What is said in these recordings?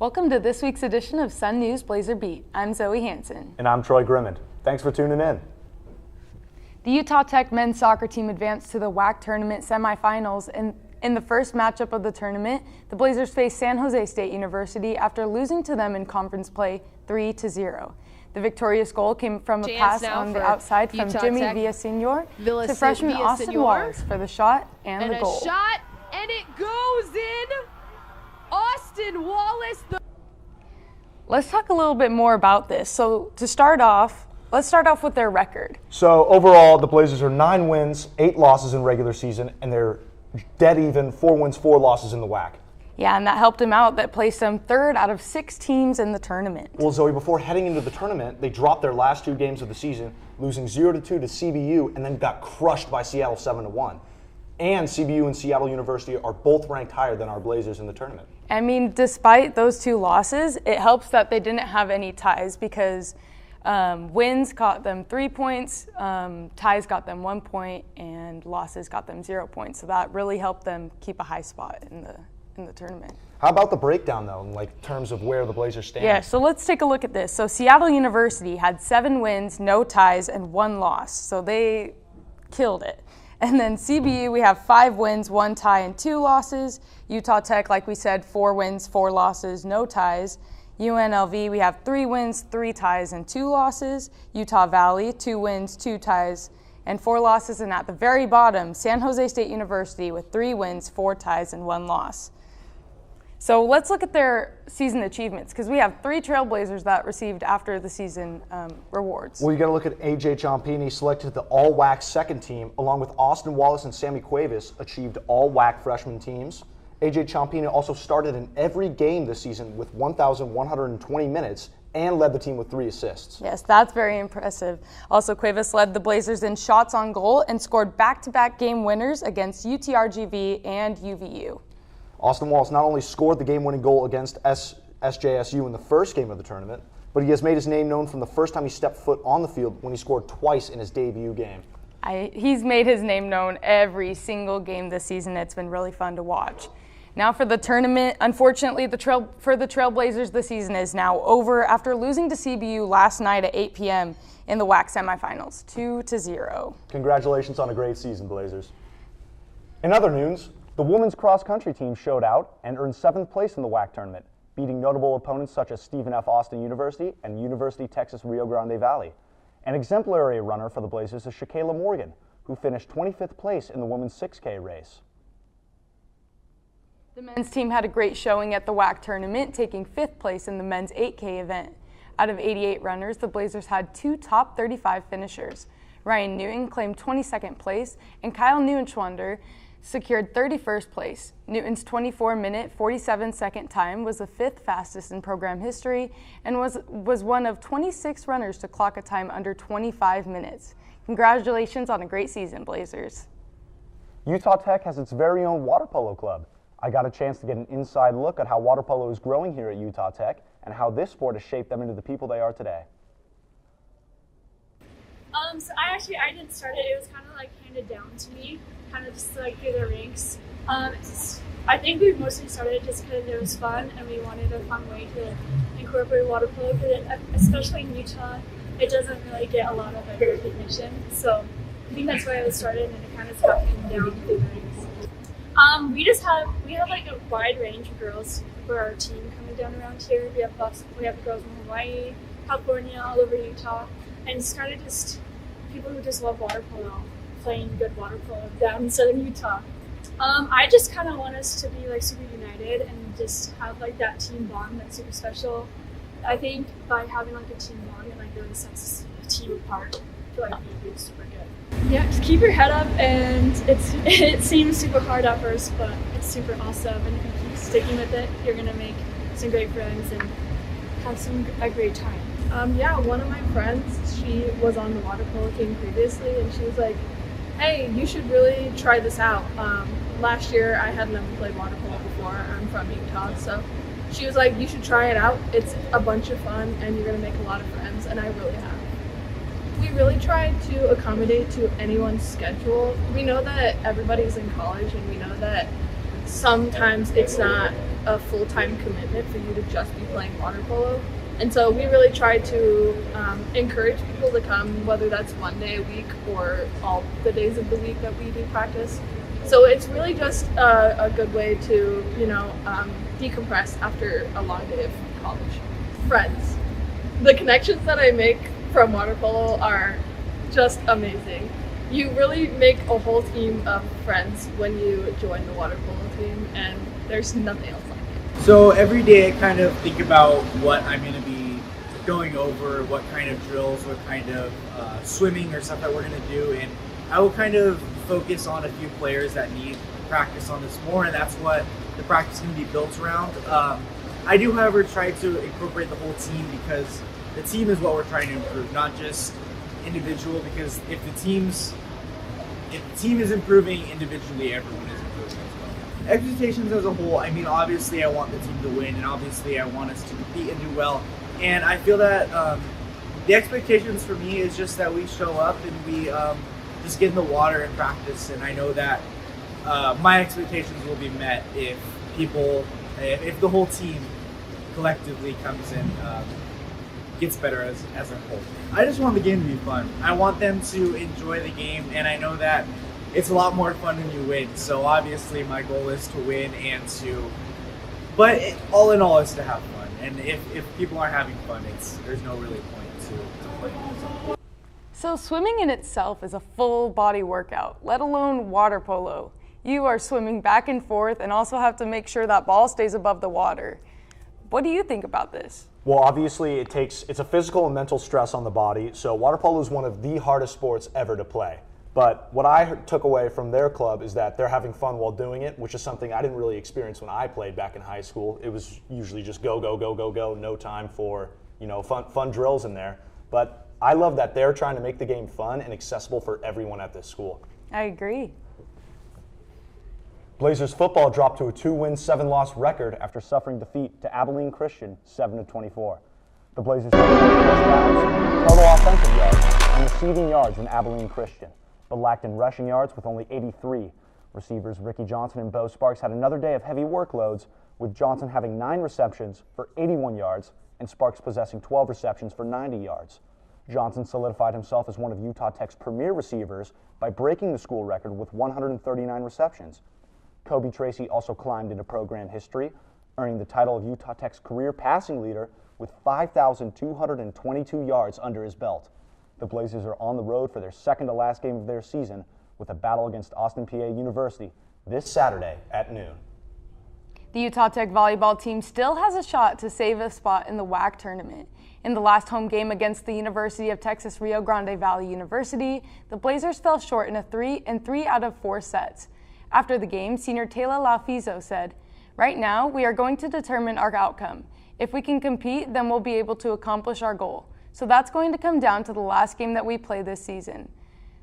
Welcome to this week's edition of Sun News Blazer Beat. I'm Zoe Hansen. And I'm Troy Grimmond. Thanks for tuning in. The Utah Tech men's soccer team advanced to the WAC tournament semifinals. In the first matchup of the tournament, the Blazers faced San Jose State University after losing to them in conference play 3-0. The victorious goal came from a pass on the outside from Jimmy Villasenor to freshman Austin Wallace for the shot and the goal. And a shot, and it goes in. Austin Wallace. Let's talk a little bit more about this. So to start off, let's start off with their record. So overall, the Blazers are 9 wins, 8 losses in regular season, and they're dead even, 4 wins, 4 losses in the WAC. Yeah, and that helped them out. That placed them 3rd out of 6 teams in the tournament. Well, Zoe, before heading into the tournament, they dropped their last 2 games of the season, losing 0-2 to CBU, and then got crushed by Seattle 7-1. And CBU and Seattle University are both ranked higher than our Blazers in the tournament. I mean, despite those 2 losses, it helps that they didn't have any ties because wins got them 3 points, ties got them 1 point, and losses got them 0 points. So that really helped them keep a high spot in the tournament. How about the breakdown, though, in terms of where the Blazers stand? Yeah, so let's take a look at this. So Seattle University had 7 wins, no ties, and 1 loss. So they killed it. And then CBU, we have 5 wins, 1 tie, and 2 losses. Utah Tech, like we said, 4 wins, 4 losses, no ties. UNLV, we have 3 wins, 3 ties, and 2 losses. Utah Valley, 2 wins, 2 ties, and 4 losses. And at the very bottom, San Jose State University with 3 wins, 4 ties, and 1 loss. So let's look at their season achievements because we have 3 Trailblazers that received after the season rewards. Well, you got to look at A.J. Ciampini, selected the All-WAC second team, along with Austin Wallace and Sammy Cuevas, achieved All-WAC freshman teams. A.J. Ciampini also started in every game this season with 1,120 minutes and led the team with 3 assists. Yes, that's very impressive. Also, Cuevas led the Blazers in shots on goal and scored back-to-back game winners against UTRGV and UVU. Austin Wallace not only scored the game-winning goal against SJSU in the first game of the tournament, but he has made his name known from the first time he stepped foot on the field when he scored twice in his debut game. He's made his name known every single game this season. It's been really fun to watch. Now for the tournament, unfortunately, for the Trailblazers, the season is now over after losing to CBU last night at 8 p.m. in the WAC semifinals, 2-0. Congratulations on a great season, Blazers. In other news, the women's cross-country team showed out and earned 7th place in the WAC tournament, beating notable opponents such as Stephen F. Austin University and University Texas Rio Grande Valley. An exemplary runner for the Blazers is Shakayla Morgan, who finished 25th place in the women's 6K race. The men's team had a great showing at the WAC tournament, taking 5th place in the men's 8K event. Out of 88 runners, the Blazers had 2 top 35 finishers. Ryan Newton claimed 22nd place, and Kyle Neuenschwander secured 31st place. Newton's 24-minute, 47-second time was the 5th fastest in program history and was one of 26 runners to clock a time under 25 minutes. Congratulations on a great season, Blazers. Utah Tech has its very own water polo club. I got a chance to get an inside look at how water polo is growing here at Utah Tech and how this sport has shaped them into the people they are today. So I didn't start it. It was kind of handed down to me, kind of just through the ranks. I think we mostly started just because it was fun and we wanted a fun way to incorporate water polo. Because especially in Utah, it doesn't really get a lot of recognition. So I think that's why it was started, and it kind of got handed down to the ranks. We have a wide range of girls for our team coming down around here. We have girls from Hawaii, California, all over Utah, and it's kind of just people who just love water polo, playing good water polo down in southern Utah. I just kind of want us to be super united and just have that team bond that's super special. I think by having a team bond and really sets the team apart, I feel like we'd be super good. Yeah, just keep your head up, and it seems super hard at first, but it's super awesome, and if you keep sticking with it, you're gonna make some great friends and have a great time. One of my friends, she was on the water polo team previously, and she was like, hey, you should really try this out. Last year I had never played water polo before. I'm from Utah, so she was like, you should try it out. It's a bunch of fun and you're gonna make a lot of friends, and I really have. We really try to accommodate to anyone's schedule. We know that everybody's in college, and we know that sometimes it's not a full-time commitment for you to just be playing water polo. And so we really try to encourage people to come, whether that's one day a week or all the days of the week that we do practice. So it's really just a good way to, decompress after a long day of college. Friends. The connections that I make from water polo are just amazing. You really make a whole team of friends when you join the water polo team, and there's nothing else like it. So every day I kind of think about what I'm going to be going over, what kind of drills, what kind of swimming or stuff that we're going to do, and I will kind of focus on a few players that need practice on this more, and that's what the practice is going to be built around. I do, however, try to incorporate the whole team because the team is what we're trying to improve, not just individual, because if the team is improving individually, everyone is improving as well. Expectations as a whole, I mean, obviously I want the team to win, and obviously I want us to compete and do well, and I feel that the expectations for me is just that we show up and we just get in the water and practice, and I know that my expectations will be met if the whole team collectively comes in, gets better as a whole. I just want the game to be fun. I want them to enjoy the game, and I know that it's a lot more fun when you win. So obviously my goal is to win but all in all is to have fun. And if people aren't having fun, there's no really point to playing. So swimming in itself is a full body workout, let alone water polo. You are swimming back and forth and also have to make sure that ball stays above the water. What do you think about this? Well, obviously it's a physical and mental stress on the body, so water polo is one of the hardest sports ever to play. But what I took away from their club is that they're having fun while doing it, which is something I didn't really experience when I played back in high school. It was usually just go, go, go, go, go, no time for fun drills in there. But I love that they're trying to make the game fun and accessible for everyone at this school. I agree. Blazers football dropped to a 2-win, 7-loss record after suffering defeat to Abilene Christian 7-24. The Blazers had more touchdowns, total offensive yards, and receiving yards than Abilene Christian, but lacked in rushing yards with only 83. Receivers Ricky Johnson and Bo Sparks had another day of heavy workloads, with Johnson having 9 receptions for 81 yards and Sparks possessing 12 receptions for 90 yards. Johnson solidified himself as one of Utah Tech's premier receivers by breaking the school record with 139 receptions. Kobe Tracy also climbed into program history, earning the title of Utah Tech's career passing leader with 5,222 yards under his belt. The Blazers are on the road for their second-to-last game of their season with a battle against Austin Peay University this Saturday at noon. The Utah Tech volleyball team still has a shot to save a spot in the WAC tournament. In the last home game against the University of Texas Rio Grande Valley University, the Blazers fell short in 3 out of 4 sets. After the game, senior Taylor Laufizo said, "Right now, we are going to determine our outcome. If we can compete, then we'll be able to accomplish our goal. So that's going to come down to the last game that we play this season."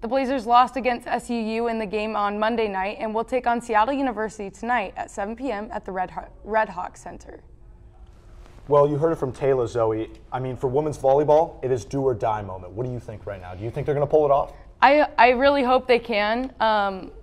The Blazers lost against SUU in the game on Monday night and will take on Seattle University tonight at 7 p.m. at the Red Hawk Center. Well, you heard it from Taylor, Zoe. I mean, for women's volleyball, it is do or die moment. What do you think right now? Do you think they're going to pull it off? I really hope they can.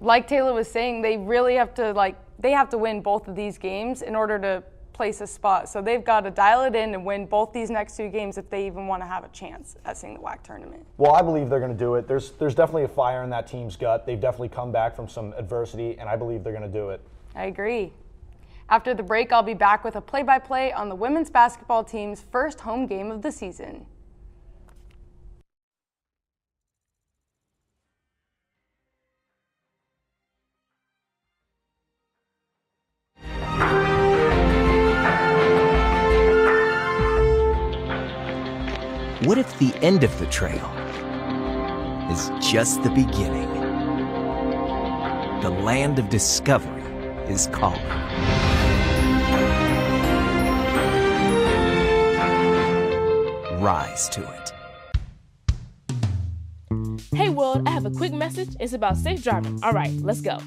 Like Taylor was saying, they really have to win both of these games in order to place a spot. So they've got to dial it in and win both these next 2 games if they even want to have a chance at seeing the WAC tournament. Well, I believe they're going to do it. There's definitely a fire in that team's gut. They've definitely come back from some adversity, and I believe they're going to do it. I agree. After the break, I'll be back with a play-by-play on the women's basketball team's first home game of the season. What if the end of the trail is just the beginning? The land of discovery is calling. Rise to it. Hey world, I have a quick message. It's about safe driving. All right, let's go.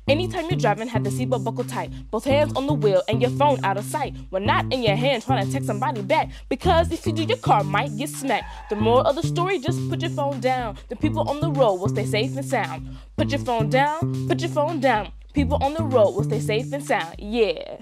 Anytime you're driving, have the seatbelt buckled tight, both hands on the wheel and your phone out of sight. When not in your hand trying to text somebody back, because if you do, your car might get smacked. The moral of the story, just put your phone down. The people on the road will stay safe and sound. Put your phone down, put your phone down. People on the road will stay safe and sound. Yeah.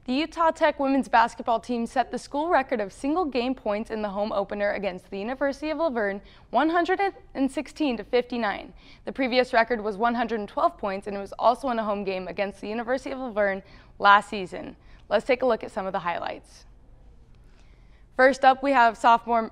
The Utah Tech women's basketball team set the school record of single game points in the home opener against the University of La Verne, 116-59. The previous record was 112 points, and it was also in a home game against the University of La Verne last season. Let's take a look at some of the highlights. First up, we have sophomore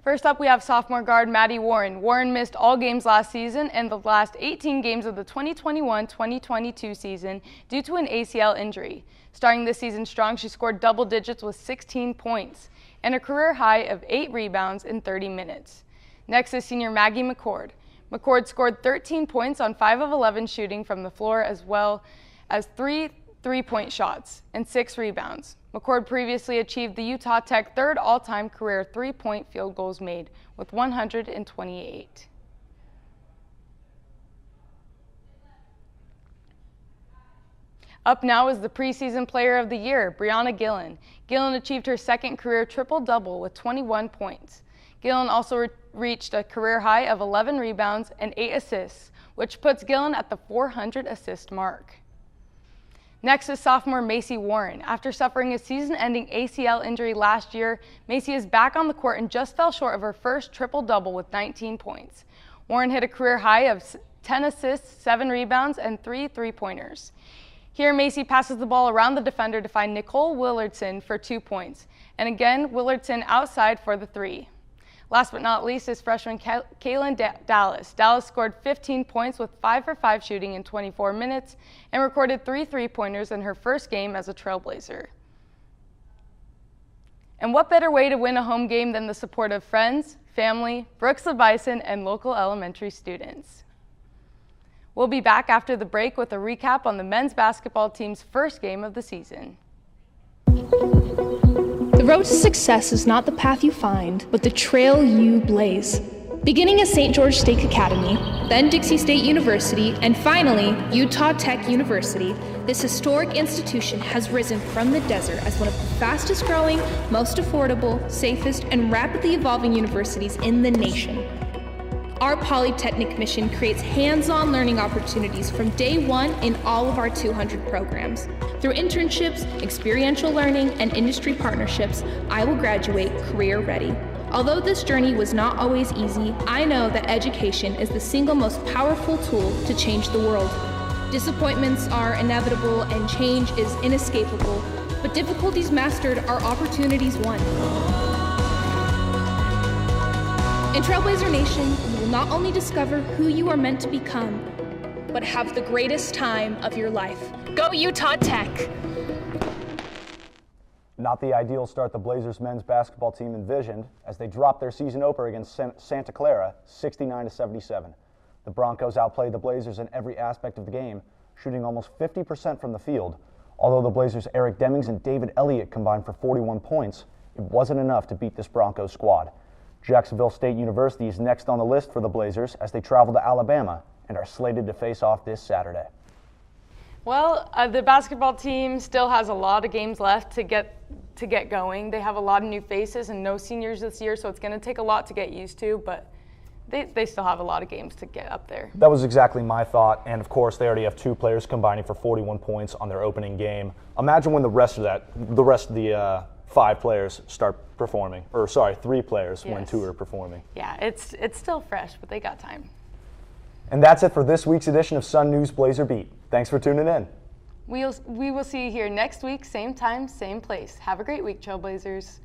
First up, we have sophomore guard Maddie Warren. Warren missed all games last season and the last 18 games of the 2021-2022 season due to an ACL injury. Starting this season strong, she scored double digits with 16 points and a career high of 8 rebounds in 30 minutes. Next is senior Maggie McCord. McCord scored 13 points on 5 of 11 shooting from the floor, as well as 3 3-point shots and 6 rebounds. McCord previously achieved the Utah Tech third all-time career 3-point field goals made with 128. Up now is the preseason player of the year, Brianna Gillen. Gillen achieved her second career triple-double with 21 points. Gillen also reached a career high of 11 rebounds and 8 assists, which puts Gillen at the 400 assist mark. Next is sophomore Macy Warren. After suffering a season-ending ACL injury last year, Macy is back on the court and just fell short of her first triple-double with 19 points. Warren hit a career high of 10 assists, 7 rebounds, and 3 three-pointers. Here, Macy passes the ball around the defender to find Nicole Willardson for 2 points. And again, Willardson outside for the 3. Last but not least is freshman Kaylin Dallas. Dallas scored 15 points with 5 for 5 shooting in 24 minutes and recorded 3 three-pointers in her first game as a Trailblazer. And what better way to win a home game than the support of friends, family, Brooks of Bison, and local elementary students. We'll be back after the break with a recap on the men's basketball team's first game of the season. The road to success is not the path you find, but the trail you blaze. Beginning at St. George State Academy, then Dixie State University, and finally, Utah Tech University, this historic institution has risen from the desert as one of the fastest growing, most affordable, safest, and rapidly evolving universities in the nation. Our Polytechnic mission creates hands-on learning opportunities from day one in all of our 200 programs. Through internships, experiential learning, and industry partnerships, I will graduate career ready. Although this journey was not always easy, I know that education is the single most powerful tool to change the world. Disappointments are inevitable and change is inescapable, but difficulties mastered are opportunities won. In Trailblazer Nation, you will not only discover who you are meant to become, but have the greatest time of your life. Go Utah Tech! Not the ideal start the Blazers men's basketball team envisioned as they dropped their season opener against Santa Clara 69-77. The Broncos outplayed the Blazers in every aspect of the game, shooting almost 50% from the field. Although the Blazers' Eric Demings and David Elliott combined for 41 points, it wasn't enough to beat this Broncos squad. Jacksonville State University is next on the list for the Blazers as they travel to Alabama and are slated to face off this Saturday. Well, the basketball team still has a lot of games left to get going. They have a lot of new faces and no seniors this year, so it's going to take a lot to get used to, but they still have a lot of games to get up there. That was exactly my thought, and of course they already have 2 players combining for 41 points on their opening game. Imagine when the rest of the 5 players start performing, or sorry, 3 players when 2 are performing. Yeah, it's still fresh, but they got time. And that's it for this week's edition of Sun News Blazer Beat. Thanks for tuning in. We will see you here next week, same time, same place. Have a great week, Trailblazers.